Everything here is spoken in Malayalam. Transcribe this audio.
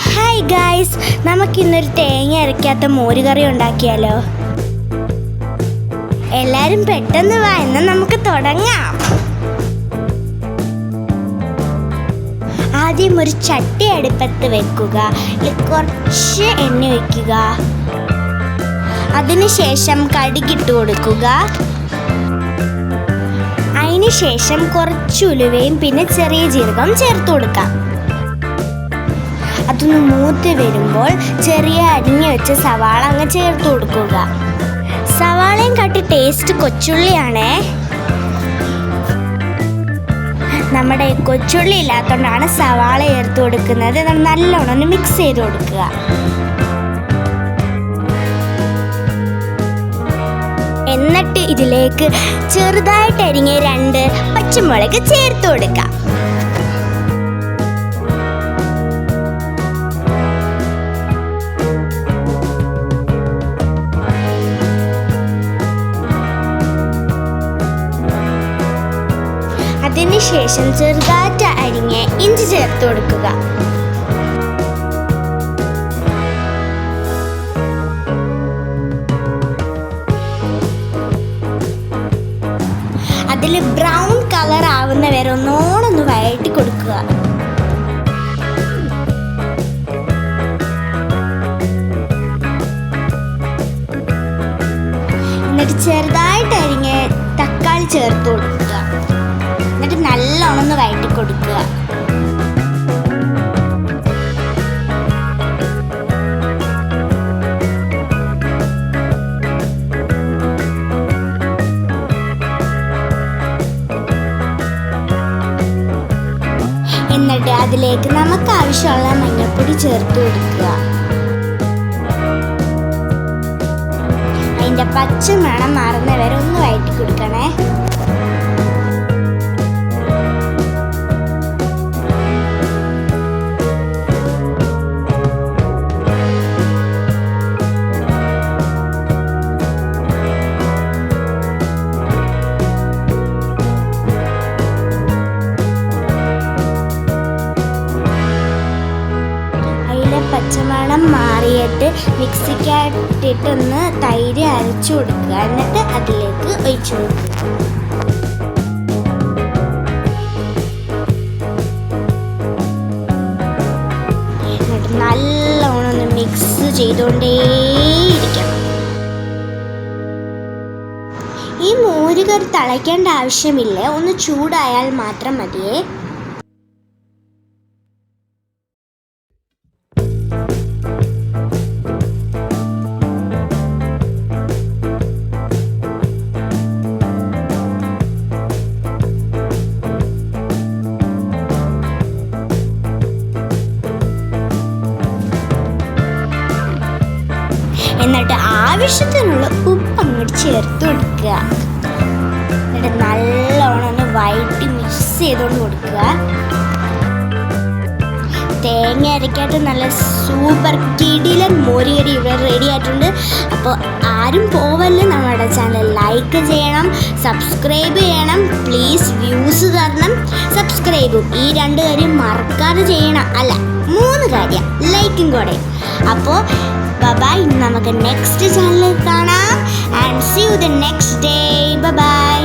ഹായ് ഗായ്സ്, നമുക്കിന്നൊരു തേങ്ങ അരയ്ക്കാത്ത മോരുകറി ഉണ്ടാക്കിയാലോ? എല്ലാവരും പെട്ടെന്ന് വാ, എന്നാൽ നമുക്ക് തുടങ്ങാം. ആദ്യം ഒരു ചട്ടി അടുപ്പത്ത് വെക്കുക. കുറച്ച് എണ്ണ വയ്ക്കുക. അതിനുശേഷം കടുകിട്ട് കൊടുക്കുക. അതിനുശേഷം കുറച്ച് ഉലുവയും പിന്നെ ചെറിയ ജീരകം ചേർത്ത് കൊടുക്കാം. അതൊന്ന് മൂത്ത് വരുമ്പോൾ ചെറിയ അരിഞ്ഞു വെച്ച സവാള അങ്ങ് ചേർത്ത് കൊടുക്കുക. സവാളയും കാട്ടി ടേസ്റ്റ് കൊച്ചുള്ളിയാണേ. നമ്മുടെ കൊച്ചുള്ളി ഇല്ലാത്തതുകൊണ്ടാണ് സവാള ചേർത്ത് കൊടുക്കുന്നത്. നല്ലോണം ഒന്ന് മിക്സ് ചെയ്ത് കൊടുക്കുക. എന്നിട്ട് ഇതിലേക്ക് ചെറുതായിട്ട് അരിഞ്ഞ 2 പച്ചമുളക് ചേർത്ത് കൊടുക്കാം. അതിനുശേഷം ചെറുതായിട്ട് അരിഞ്ഞ് ഇഞ്ചി ചേർത്ത് കൊടുക്കുക. അതിൽ ബ്രൗൺ കളർ ആവുന്ന വരെ ഒന്നോടൊന്ന് വഴറ്റി കൊടുക്കുക. എന്നിട്ട് ചെറുതായിട്ട് അരിഞ്ഞ് തക്കാളി ചേർത്ത് കൊടുക്കുക. എന്നിട്ട് നല്ലോണം ഒന്ന് വഴറ്റി കൊടുക്കുക. എന്നിട്ട് അതിലേക്ക് നമുക്ക് ആവശ്യമുള്ള മഞ്ഞൾപ്പൊടി ചേർത്ത് കൊടുക്കുക. അതിൻ്റെ പച്ചമണം മാറുന്നവരെ ഒന്ന് വഴറ്റി കൊടുക്കണേ. പച്ചമണം മാറിയിട്ട് മിക്സിക്കകത്തിട്ടൊന്ന് തൈര് അരച്ചു കൊടുക്കുക. എന്നിട്ട് അതിലേക്ക് ഒഴിച്ചു കൊടുക്കുക. എന്നിട്ട് നല്ലോണം ഒന്ന് മിക്സ് ചെയ്തുകൊണ്ടേയിരിക്കണം. ഈ മോരുകറി തിളയ്ക്കേണ്ട ആവശ്യമില്ല, ഒന്ന് ചൂടായാൽ മാത്രം മതിയേ. എന്നിട്ട് ആവശ്യത്തിനുള്ള ഉപ്പ് അങ്ങോട്ട് ചേർത്ത് കൊടുക്കുക. എന്നിട്ട് നല്ലോണം ഒന്ന് വഴറ്റി മിക്സ് ചെയ്തുകൊണ്ട് കൊടുക്കുക. തേങ്ങ അരയ്ക്കാത്ത നല്ല സൂപ്പർ കിടിലൻ മോരുകറി ഇവിടെ റെഡി ആയിട്ടുണ്ട്. അപ്പോൾ ആരും പോവല്ലേ, നമ്മുടെ ചാനൽ ലൈക്ക് ചെയ്യണം, സബ്സ്ക്രൈബ് ചെയ്യണം. പ്ലീസ് വ്യൂസ് തരണം, സബ്സ്ക്രൈബും. ഈ 2 കാര്യം മറക്കാതെ ചെയ്യണം. അല്ല, 3 കാര്യം ലൈക്കും കൂടെ. അപ്പോൾ ബൈ, നമുക്ക് നെക്സ്റ്റ് ചാനലിൽ കാണാം. And see you the next day. By.